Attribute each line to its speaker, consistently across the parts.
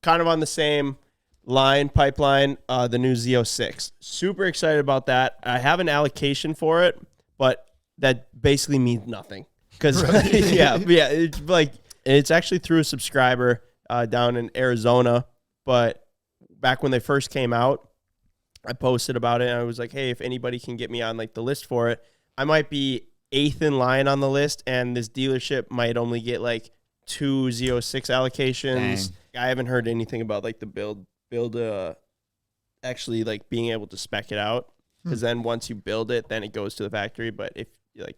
Speaker 1: kind of on the same pipeline, the new Z06. Super excited about that. I have an allocation for it, but that basically means nothing. Because, it's actually through a subscriber down in Arizona. But back when they first came out, I posted about it, and I was like, hey, if anybody can get me on like the list for it, I might be 8th in line on the list, and this dealership might only get like 2 Z06 allocations. Dang. I haven't heard anything about like the build actually like being able to spec it out, because then once you build it, then it goes to the factory. But if you like,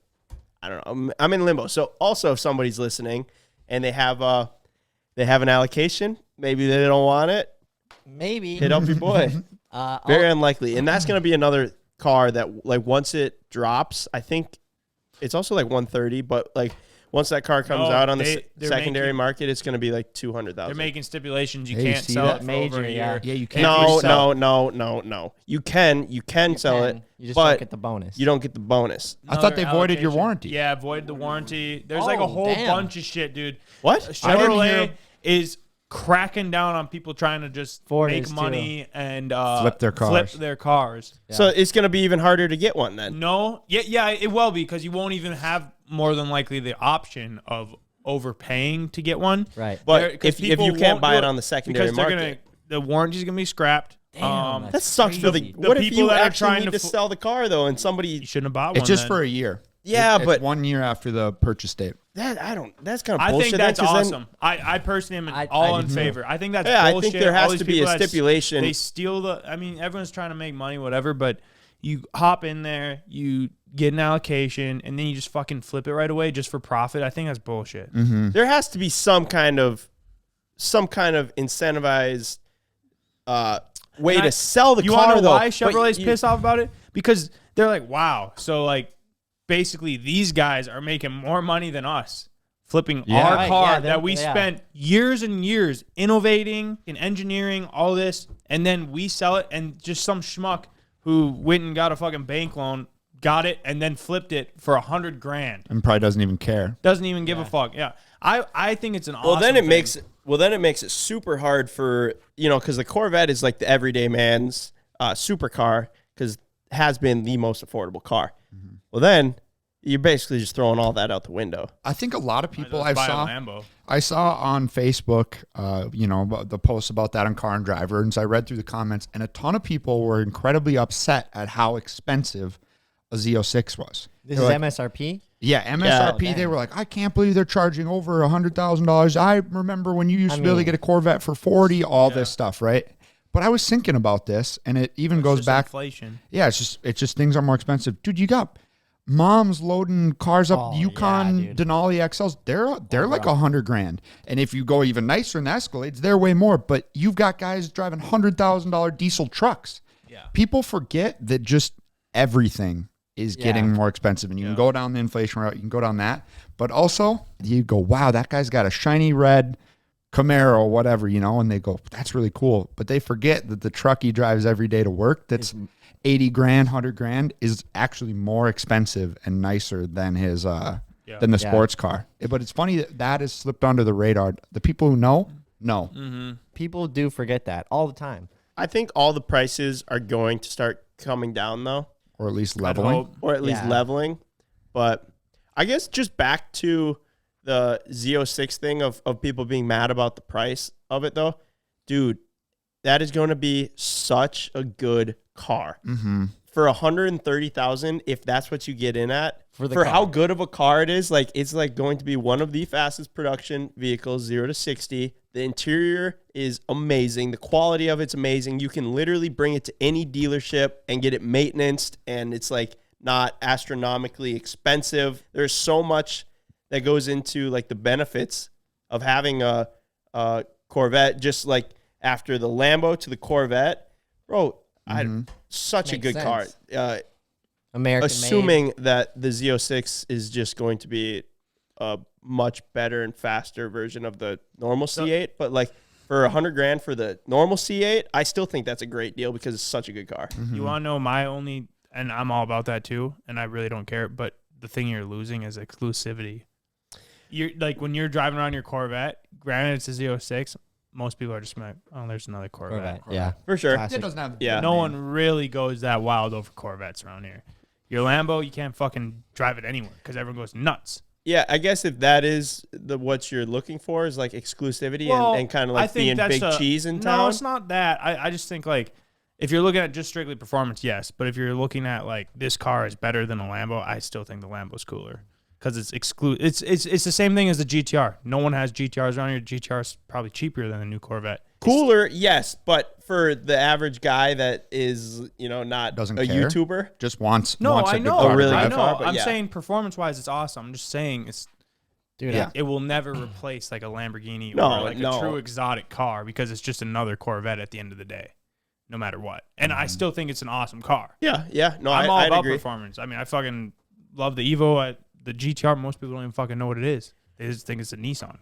Speaker 1: I don't know, I'm in limbo. So also, if somebody's listening and they have an allocation, maybe they don't want it,
Speaker 2: maybe
Speaker 1: hit up your boy. Very unlikely. And that's going to be another car that, like, once it drops, I think it's also like 130, but like once that car comes out on the secondary market, it's going to be like 200,000.
Speaker 3: They're making stipulations you can't sell it for over a year.
Speaker 2: Yeah, you can't.
Speaker 1: No. You can sell it.
Speaker 2: You just don't get the bonus.
Speaker 1: You don't get the bonus.
Speaker 4: I thought they voided your warranty.
Speaker 3: Yeah, voided the warranty. There's like a whole bunch of shit, dude.
Speaker 1: What?
Speaker 3: Chevrolet is cracking down on people trying to just make money and
Speaker 4: flip their cars.
Speaker 1: Yeah. So it's going to be even harder to get one then.
Speaker 3: No. Yeah, it will be, because you won't even have more than likely the option of overpaying to get one.
Speaker 2: Right.
Speaker 1: But if you can't buy it on the secondary market,
Speaker 3: the warranty's going to be scrapped.
Speaker 2: Damn,
Speaker 1: that sucks for the what if you actually need to sell the car though, and somebody
Speaker 3: you shouldn't have bought one?
Speaker 4: It's just for a year.
Speaker 1: Yeah,
Speaker 4: but 1 year after the purchase date.
Speaker 1: That's kind of bullshit.
Speaker 3: I think that's awesome. I personally am all in favor. I think that's bullshit.
Speaker 1: I think there has to be a stipulation.
Speaker 3: They steal everyone's trying to make money, whatever, but you hop in there, you get an allocation, and then you just fucking flip it right away just for profit. I think that's bullshit.
Speaker 4: Mm-hmm.
Speaker 1: There has to be some kind of incentivized way to sell the car, though.
Speaker 3: You know why Chevrolet's pissed off about it? Because they're like, wow, so like, basically, these guys are making more money than us, flipping our car that we spent years and years innovating and engineering all this, and then we sell it, and just some schmuck who went and got a fucking bank loan got it and then flipped it for $100,000
Speaker 4: and probably doesn't even care.
Speaker 3: Doesn't even give a fuck. Yeah, I think it's an awesome.
Speaker 1: Then it makes it super hard for because the Corvette is like the everyday man's supercar, because it has been the most affordable car. Mm-hmm. Well, then you're basically just throwing all that out the window.
Speaker 4: I think a lot of people I saw on Facebook, the posts about that on Car and Driver, and so I read through the comments, and a ton of people were incredibly upset at how expensive a Z06 was.
Speaker 2: This is MSRP?
Speaker 4: Yeah, MSRP. Yeah, they were like, I can't believe they're charging over $100,000. I remember when you used to be able to get a Corvette for 40, this stuff, right? But I was thinking about this, and it even goes back.
Speaker 3: Inflation.
Speaker 4: Yeah, it's just things are more expensive. Dude, you got moms loading cars up, Yukon Denali XLs. They're like $100,000. And if you go even nicer in the Escalades, they're way more. But you've got guys driving $100,000 diesel trucks. Yeah. People forget that just everything is getting more expensive, and you can go down the inflation route, you can go down that, but also you go, wow, that guy's got a shiny red Camaro or whatever, and they go, that's really cool. But they forget that the truck he drives every day to work, that's $80,000, $100,000, is actually more expensive and nicer than his than the sports car. But it's funny that has slipped under the radar. The people who know.
Speaker 3: Mm-hmm.
Speaker 2: People do forget that all the time.
Speaker 1: I think all the prices are going to start coming down though.
Speaker 4: Or at least leveling. But I guess just back to the Z06 thing of people being mad about the price of it, though. Dude, that is going to be such a good car. Mm-hmm.
Speaker 1: For $130,000, if that's what you get in at, for how good of a car it is, like it's like going to be one of the fastest production vehicles, 0 to 60. The interior is amazing. The quality of it's amazing. You can literally bring it to any dealership and get it maintenanced, and it's like not astronomically expensive. There's so much that goes into like the benefits of having a Corvette, just like after the Lambo to the Corvette. Bro, such a good car.
Speaker 2: American
Speaker 1: assuming
Speaker 2: made.
Speaker 1: That the Z06 is just going to be a much better and faster version of the normal C8, but like for $100,000 for the normal C8, I still think that's a great deal because it's such a good car.
Speaker 3: Mm-hmm. You want to know my only, and I'm all about that too, and I really don't care, but the thing you're losing is exclusivity. You're like when you're driving around your Corvette, granted it's a Z06, most people are just like, oh, there's another Corvette.
Speaker 2: Yeah,
Speaker 1: for sure.
Speaker 4: It doesn't have.
Speaker 3: No one really goes that wild over Corvettes around here. Your Lambo, you can't fucking drive it anywhere because everyone goes nuts.
Speaker 1: Yeah, I guess if that is what you're looking for is like exclusivity and kind of like being big cheese in town.
Speaker 3: No, it's not that. I just think like if you're looking at just strictly performance, yes. But if you're looking at like this car is better than a Lambo, I still think the Lambo's cooler because it's It's the same thing as the GTR. No one has GTRs around here. GTR is probably cheaper than the new Corvette.
Speaker 1: Cooler, yes, but for the average guy that is, not
Speaker 4: Doesn't
Speaker 1: a
Speaker 4: care.
Speaker 1: YouTuber,
Speaker 4: Just wants.
Speaker 3: No,
Speaker 4: wants
Speaker 3: I
Speaker 4: a good
Speaker 3: know.
Speaker 4: car to
Speaker 1: really
Speaker 4: drive.
Speaker 1: good car, but
Speaker 3: I'm
Speaker 1: yeah.
Speaker 3: saying performance-wise, it's awesome. I'm just saying
Speaker 2: dude.
Speaker 4: Yeah.
Speaker 3: it will never replace like a Lamborghini
Speaker 1: No,
Speaker 3: or like
Speaker 1: no.
Speaker 3: a true exotic car because it's just another Corvette at the end of the day, no matter what. And I still think it's an awesome car.
Speaker 1: yeah. No,
Speaker 3: I'm all
Speaker 1: I'd
Speaker 3: about
Speaker 1: agree.
Speaker 3: performance. I mean, I fucking love the Evo. The GTR, most people don't even fucking know what it is. They just think it's a Nissan.